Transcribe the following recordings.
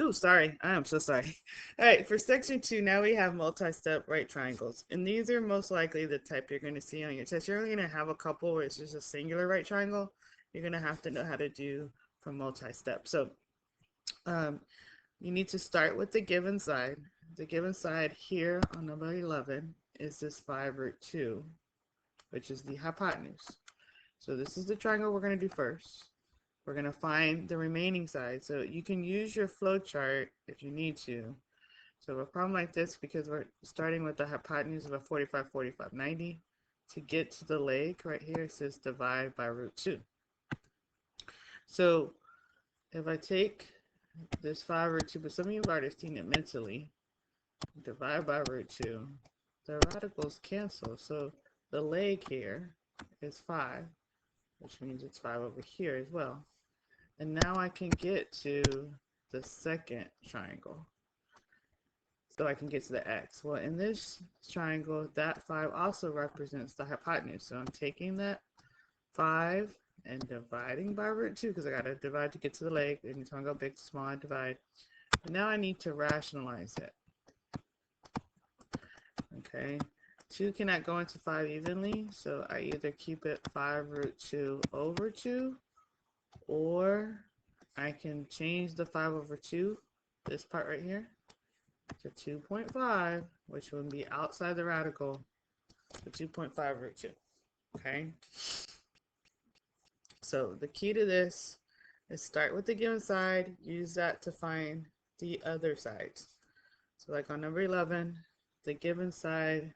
Ooh, sorry. I am so sorry. All right, for section 2, now we have multi-step right triangles. And these are most likely the type you're going to see on your test. You're only going to have a couple where it's just a singular right triangle. You're going to have to know how to do for multi-step. So um, you need to start with the given side. The given side here on number 11 is this 5 root 2, which is the hypotenuse. So this is the triangle we're going to do first. We're going to find the remaining side. So you can use your flow chart if you need to. So a problem like this, because we're starting with the hypotenuse of a 45, 45, 90, to get to the leg right here, it says divide by root 2. So if I take this 5 root 2, but some of you have already seen it mentally, divide by root 2, the radicals cancel. So the leg here is 5, which means it's 5 over here as well. And now I can get to the second triangle. So I can get to the x. Well, in this triangle, that 5 also represents the hypotenuse. So I'm taking that 5 and dividing by root 2, because I got to divide to get to the leg. Anytime I go big to small, I divide. But now I need to rationalize it. Okay. 2 cannot go into 5 evenly, so I either keep it 5 root 2 over 2, or I can change the 5 over 2, this part right here, to 2.5, which would be outside the radical, so 2.5 root 2. Okay? So the key to this is start with the given side, use that to find the other sides. So like on number 11, the given side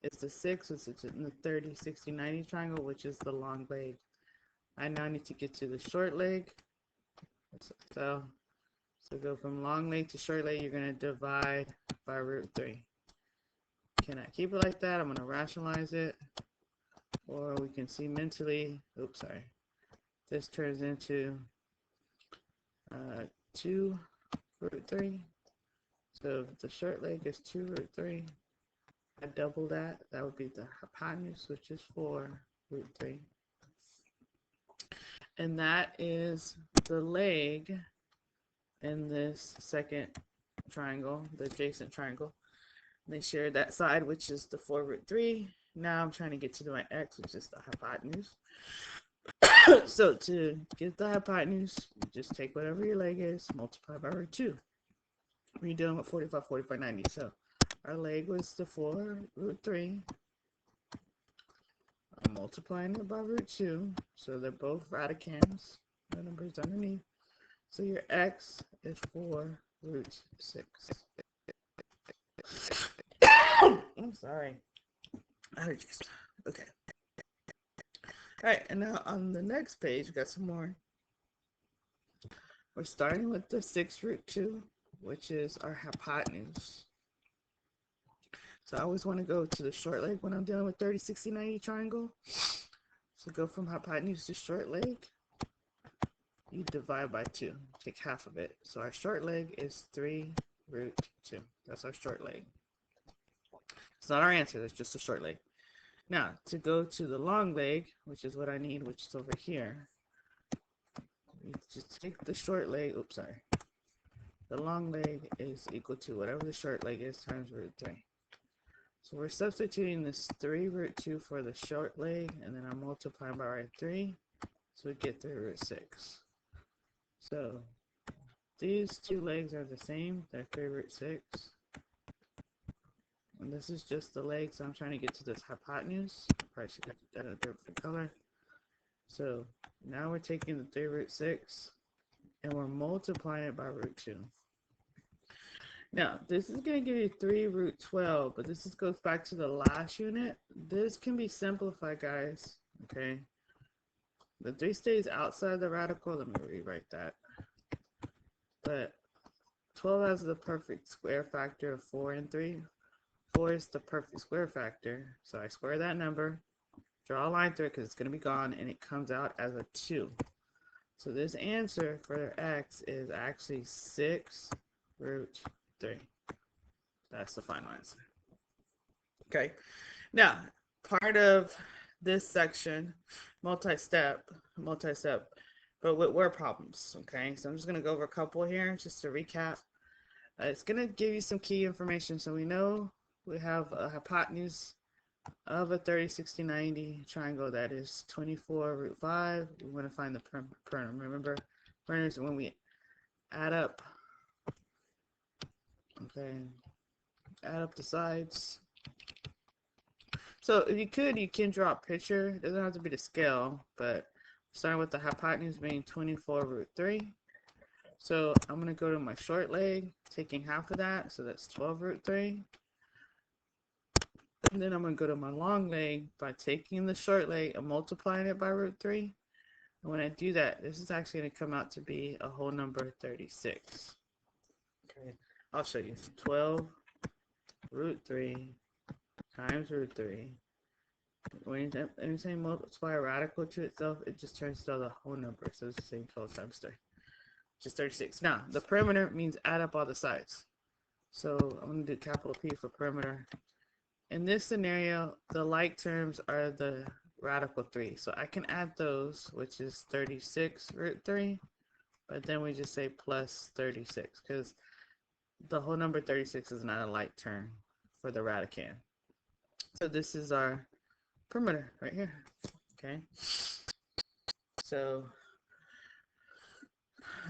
is the 6, which is in the 30, 60, 90 triangle, which is the long leg. I now need to get to the short leg. So go from long leg to short leg, you're going to divide by root 3. Can I keep it like that? I'm going to rationalize it. Or we can see mentally, oops, sorry. This turns into 2 root 3. So the short leg is 2 root 3. I double that. That would be the hypotenuse, which is 4 root 3. And that is the leg in this second triangle, the adjacent triangle. And they share that side, which is the 4 root 3. Now I'm trying to get to my x, which is the hypotenuse. So to get the hypotenuse, you just take whatever your leg is, multiply by root 2. We're dealing with 45, 45, 90. So our leg was the 4 root 3. I'm multiplying it by root 2. So they're both radicands. The numbers underneath. So your x is 4 root 6. I'm sorry. Allergies. Okay. All right, and now on the next page, we got some more. We're starting with the 6 root 2, which is our hypotenuse. So I always want to go to the short leg when I'm dealing with 30, 60, 90 triangle. So go from hypotenuse to short leg. You divide by 2. Take half of it. So our short leg is 3 root 2. That's our short leg. It's not our answer. That's just a short leg. Now, to go to the long leg, which is what I need, which is over here, you just take the short leg. Oops, sorry. The long leg is equal to whatever the short leg is times root 3. So we're substituting this 3 root 2 for the short leg, and then I'm multiplying by root 3, so we get 3 root 6. So these two legs are the same. They're 3 root 6. And this is just the leg, so I'm trying to get to this hypotenuse. Probably should have done a different color. So now we're taking the 3 root 6, and we're multiplying it by root 2. Now, this is going to give you 3 root 12, but this goes back to the last unit. This can be simplified, guys, okay? The 3 stays outside the radical. Let me rewrite that. But 12 has the perfect square factor of 4 and 3. 4 is the perfect square factor, so I square that number, draw a line through it because it's going to be gone, and it comes out as a 2. So this answer for x is actually 6 root 3. That's the final answer. Okay, now part of this section, multi-step, but with word problems. Okay, so I'm just going to go over a couple here just to recap. It's going to give you some key information. So we know we have a hypotenuse of a 30, 60, 90 triangle that is 24 root 5. We want to find the perimeter. Remember, perimeter is when we add up, okay, add up the sides. So if you could, you can draw a picture. It doesn't have to be the scale, but starting with the hypotenuse being 24 root 3. So I'm going to go to my short leg, taking half of that, so that's 12 root 3. And then I'm going to go to my long leg by taking the short leg and multiplying it by root 3. And when I do that, this is actually going to come out to be a whole number 36. Okay, I'll show you. 12 root 3 times root 3. Anytime multiply a radical to itself, it just turns to the whole number. So it's the same 12 times 3, which is 36. Now, the perimeter means add up all the sides. So I'm going to do capital P for perimeter. In this scenario, the like terms are the radical 3. So I can add those, which is 36 root 3. But then we just say plus 36, because the whole number 36 is not a like term for the radicand. So this is our perimeter right here. Okay. So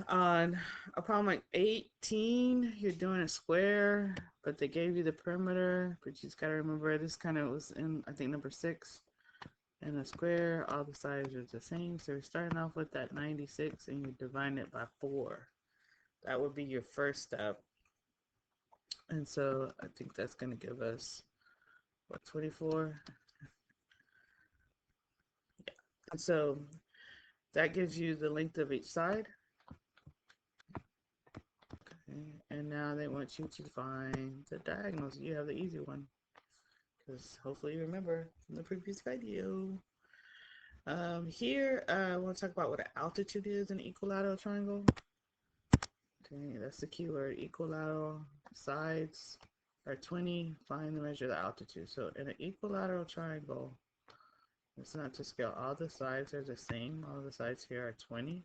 on a problem like 18, you're doing a square, but they gave you the perimeter, but you just gotta remember this kind of was in, I think, number 6. And a square, all the sides are the same. So we're starting off with that 96 and you're dividing it by 4. That would be your first step. And so I think that's going to give us, what, 24? Yeah. And so that gives you the length of each side. Okay. And now they want you to find the diagonals. You have the easy one, because hopefully you remember from the previous video. Here, I want to talk about what an altitude is in an equilateral triangle. Okay, that's the keyword. Equilateral sides are 20. Find the measure of the altitude. So in an equilateral triangle, it's not to scale. All the sides are the same. All the sides here are 20.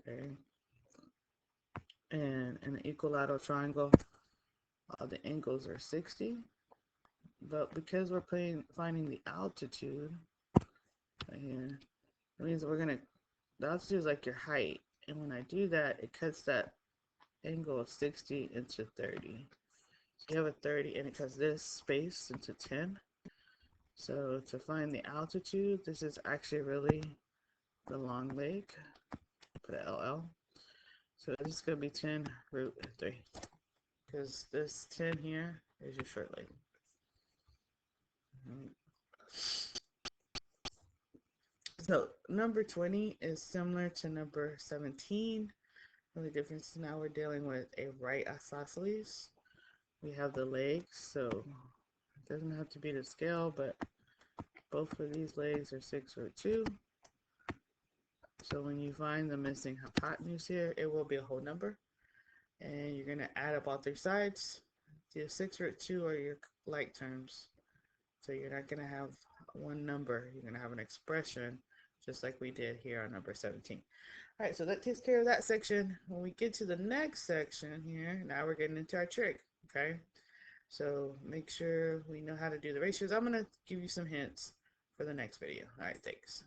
Okay. And in an equilateral triangle, all the angles are 60. But because we're finding the altitude right here, it means we're going to, the altitude is like your height. And when I do that, it cuts that angle of 60 into 30. So you have a 30 and it cuts this space into 10. So to find the altitude, this is actually really the long leg. Put an LL. So this is going to be 10 root 3. Because this 10 here is your short leg. So number 20 is similar to number 17. The only difference is now we're dealing with a right isosceles. We have the legs, so it doesn't have to be the scale, but both of these legs are 6 root 2. So when you find the missing hypotenuse here, it will be a whole number. And you're going to add up all 3 sides. The 6 root 2 are your like terms. So you're not going to have one number. You're going to have an expression, just like we did here on number 17. All right, so that takes care of that section. When we get to the next section here, now we're getting into our trig, okay? So make sure we know how to do the ratios. I'm going to give you some hints for the next video. All right, thanks.